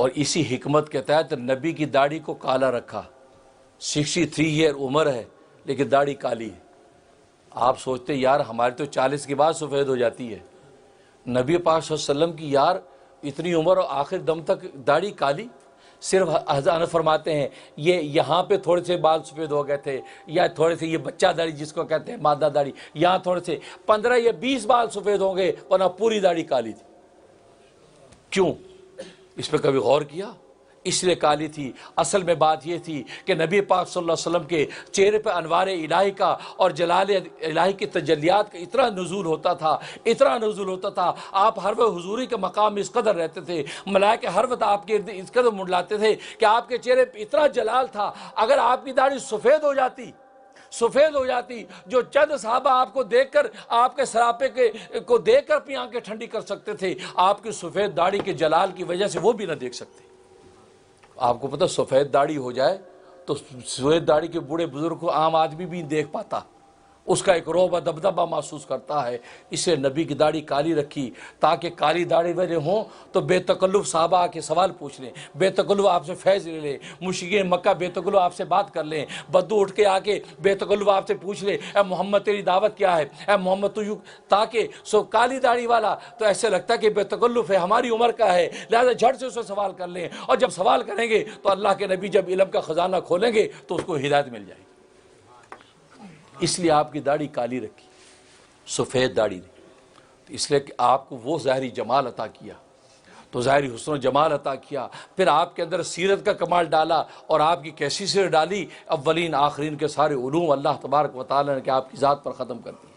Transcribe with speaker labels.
Speaker 1: और इसी हिकमत के तहत नबी की दाढ़ी को काला रखा। 63 ईयर उम्र है लेकिन दाढ़ी काली है। आप सोचते यार हमारी तो 40 के बाद सफ़ेद हो जाती है, नबी पाक सल्लल्लाहु अलैहि वसल्लम की यार इतनी उम्र और आखिर दम तक दाढ़ी काली। सिर्फ हज़रत फरमाते हैं ये यहाँ पे थोड़े से बाल सफ़ेद हो गए थे, या थोड़े से ये बच्चा दाढ़ी जिसको कहते हैं मादा दाढ़ी, यहाँ थोड़े से 15 या 20 बाल सफ़ेद होंगे वरना पूरी दाढ़ी काली थी। क्यों? इस पर कभी गौर किया? इसलिए काली थी। असल में बात यह थी कि नबी पाक सल्लल्लाहु अलैहि वसल्लम के चेहरे पर अनवार इलाही का और जलाल इलाही की तजल्लियात का इतना नुज़ूल होता था, इतना नुज़ूल होता था। आप हर वक्त हुजूरी के मकाम में इस कदर रहते थे, मलाइके हर वक्त आपके इस कदर मुंडलाते थे कि आपके चेहरे पर इतना जलाल था। अगर आपकी दाढ़ी सफ़ेद हो जाती, जो चंद साहबा आपको देखकर आपके सरापे को देखकर अपनी आंखें ठंडी कर सकते थे, आपकी सफ़ेद दाढ़ी के जलाल की वजह से वो भी ना देख सकते। आपको पता सफ़ेद दाढ़ी हो जाए तो सफ़ेद दाढ़ी के बूढ़े बुजुर्ग को आम आदमी भी नहीं देख पाता, उसका एक रौब दबदबा महसूस करता है। इससे नबी की दाढ़ी काली रखी ताकि काली दाढ़ी वाले हों तो बेतकल्लुफ़ साहबा आके सवाल पूछ लें, बेतकल्लुफ़ आपसे फैज़ ले लें, मुश्किन मक्का बेतकल्लुफ़ आपसे बात कर लें, बद्दू उठ के आके बेतकल्लुफ़ आपसे पूछ ले ए मोहम्मद तेरी दावत क्या है, ए मोहम्मद तो यूँ, ताकि सो काली दाढ़ी वाला तो ऐसे लगता है कि बेतकल्लुफ़ है, हमारी उम्र का है, लिहाजा झट से उससे सवाल कर लें। और जब सवाल करेंगे तो अल्लाह के नबी जब इल्म का ख़जाना खोलेंगे तो उसको हिदायत मिल जाएगी। इसलिए आपकी दाढ़ी काली रखी, सफ़ेद दाढ़ी नहीं, तो इसलिए कि आपको वो ज़ाहिरी जमाल अता किया, तो ज़ाहिरी हुस्न जमाल अता किया, फिर आपके अंदर सीरत का कमाल डाला। और आपकी कैसी सीरत डाली? अव्वलीन आखरीन के सारे उलूम अल्लाह तबारक व तआला ने कि आपकी ज़ात पर ख़त्म कर दिया।